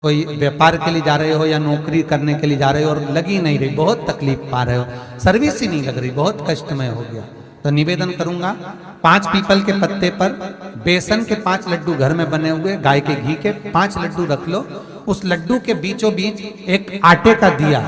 कोई व्यापार के लिए जा रहे हो या नौकरी करने के लिए जा रहे हो और लगी नहीं रही, बहुत तकलीफ पा रहे हो, सर्विस ही नहीं लग रही, बहुत कष्टमय हो गया, तो निवेदन करूंगा 5 पीपल के पत्ते पर बेसन के 5 लड्डू घर में बने हुए, गाय के घी के 5 लड्डू रख लो, उस लड्डू के बीचों बीच एक आटे का दिया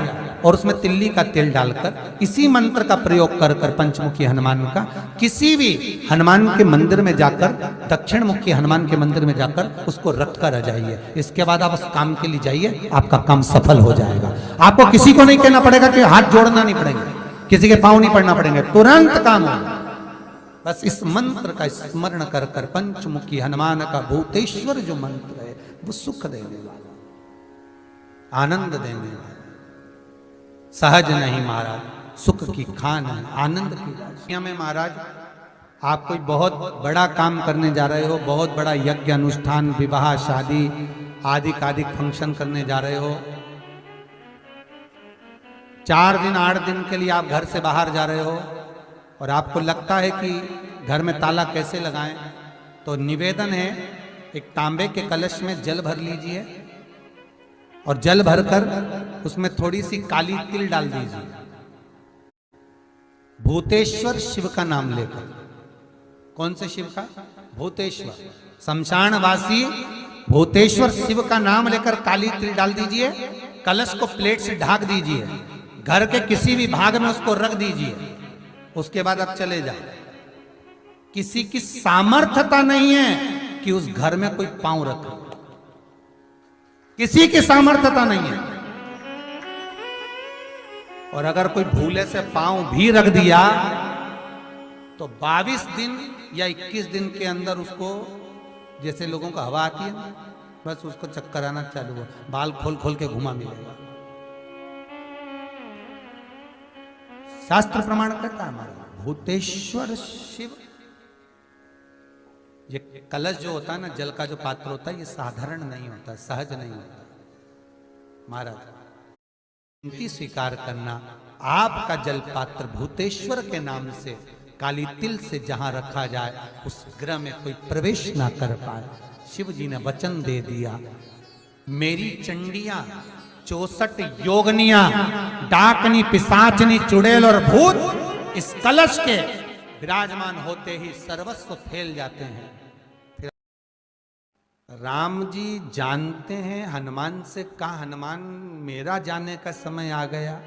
और उसमें तिल्ली का तेल डालकर इसी मंत्र का प्रयोग कर कर पंचमुखी हनुमान का किसी भी हनुमान के मंदिर में जाकर, दक्षिण मुखी हनुमान के मंदिर में जाकर उसको रख कर आ जाइए। इसके बाद आप उस काम के लिए जाइए, आपका काम सफल हो जाएगा। आपको किसी को नहीं कहना पड़ेगा कि हाथ जोड़ना नहीं पड़ेंगे, किसी के पांव नहीं पड़ना पड़ेंगे, तुरंत काम होगा। बस इस मंत्र का स्मरण कर कर पंचमुखी हनुमान का भूतेश्वर जो मंत्र है वो सुख देने वाला, आनंद देने वाला, सहज नहीं महाराज, सुख की खान है, आनंद की राशियां में। महाराज आप कोई बहुत बड़ा काम करने जा रहे हो, बहुत बड़ा यज्ञ अनुष्ठान, विवाह शादी आदि फंक्शन करने जा रहे हो, 4 दिन 8 दिन के लिए आप घर से बाहर जा रहे हो और आपको लगता है कि घर में ताला कैसे लगाएं, तो निवेदन है एक तांबे के कलश में जल भर लीजिए और जल भरकर उसमें थोड़ी सी काली तिल डाल दीजिए, भूतेश्वर शिव का नाम लेकर। कौन से शिव का? भूतेश्वर, शमशानवासी भूतेश्वर शिव का नाम लेकर काली तिल डाल दीजिए, कलश को प्लेट से ढक दीजिए, घर के किसी भी भाग में उसको रख दीजिए। उसके बाद आप चले जाओ। किसी की सामर्थ्यता नहीं है कि उस घर में कोई पांव रखे, किसी की सामर्थ्यता नहीं है। और अगर कोई भूले से पांव भी रख दिया तो 22 दिन या 21 दिन के अंदर उसको, जैसे लोगों को हवा आती है बस उसको चक्कर आना चालू हो, बाल खोल खोल के घुमा मिलेगा। शास्त्र प्रमाण करता है हमारा भूतेश्वर शिव। ये कलश जो होता है ना, जल का जो पात्र होता है, ये साधारण नहीं होता, सहज नहीं होता। महाराज विनती स्वीकार करना, आपका जल पात्र भूतेश्वर के नाम से काली तिल से जहां रखा जाए उस गृह में कोई प्रवेश ना कर पाए। शिव जी ने वचन दे दिया, मेरी चंडियां 64 योगनियां, डाकनी, पिशाचनी, चुड़ैल और भूत इस कलश के विराजमान होते ही सर्वस्व फैल जाते हैं। फिर राम जी जानते हैं हनुमान से, कहा हनुमान मेरा जाने का समय आ गया,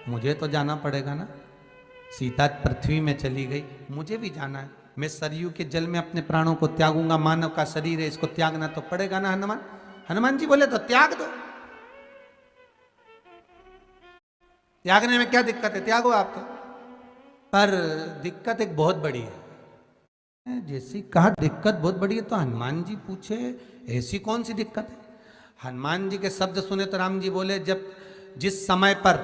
मुझे तो जाना पड़ेगा ना, सीता पृथ्वी में चली गई, मुझे भी जाना है, मैं सरयू के जल में अपने प्राणों को त्यागूंगा, मानव का शरीर है इसको त्यागना तो पड़ेगा ना हनुमान। हनुमान जी बोले तो त्याग दो, त्यागने में क्या दिक्कत है, त्यागो आप तो। पर दिक्कत एक बहुत बड़ी है। जैसी कहा दिक्कत बहुत बड़ी है तो हनुमान जी पूछे ऐसी कौन सी दिक्कत है? हनुमान जी के शब्द सुने तो राम जी बोले, जब जिस समय पर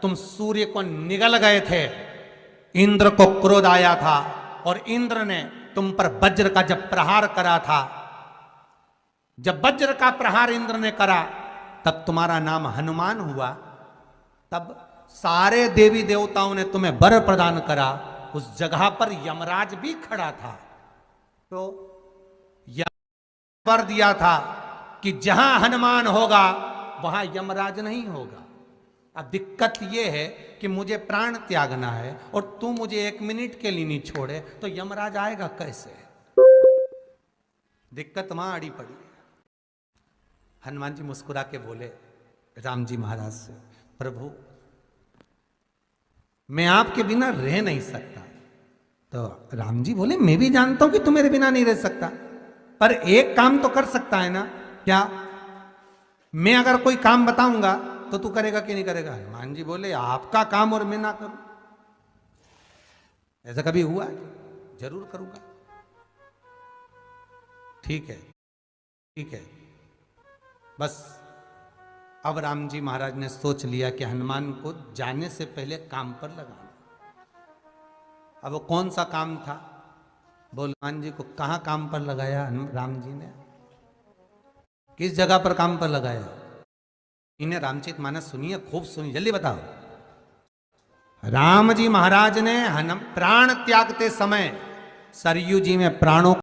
तुम सूर्य को निगल गए थे, इंद्र को क्रोध आया था और इंद्र ने तुम पर वज्र का जब प्रहार करा था, जब वज्र का प्रहार इंद्र ने करा तब तुम्हारा नाम हनुमान हुआ, तब सारे देवी देवताओं ने तुम्हें वर प्रदान करा। उस जगह पर यमराज भी खड़ा था, तो वर दिया था कि जहां हनुमान होगा वहां यमराज नहीं होगा। अब दिक्कत यह है कि मुझे प्राण त्यागना है और तू मुझे 1 मिनट के लिए नहीं छोड़े तो यमराज आएगा कैसे? दिक्कत वहां अड़ी पड़ी है। हनुमान जी मुस्कुरा के बोले राम जी महाराज से, प्रभु मैं आपके बिना रह नहीं सकता। तो राम जी बोले, मैं भी जानता हूं कि तू मेरे बिना नहीं रह सकता, पर एक काम तो कर सकता है ना। क्या? मैं अगर कोई काम बताऊंगा तो तू करेगा कि नहीं करेगा? हनुमान जी बोले, आपका काम और मैं ना करूं, ऐसा कभी हुआ? जरूर करूंगा। ठीक है, ठीक है। बस अब राम जी महाराज ने सोच लिया कि हनुमान को जाने से पहले काम पर लगाना। अब वो कौन सा काम था? बोल, हनुमान जी को कहाँ काम पर लगाया राम जी ने? किस जगह पर काम पर लगाया? इन्हें रामचरितमानस सुनिए, खूब सुनिए, जल्दी बताओ। राम जी महाराज ने प्राण त्यागते समय सरयू जी में प्राणों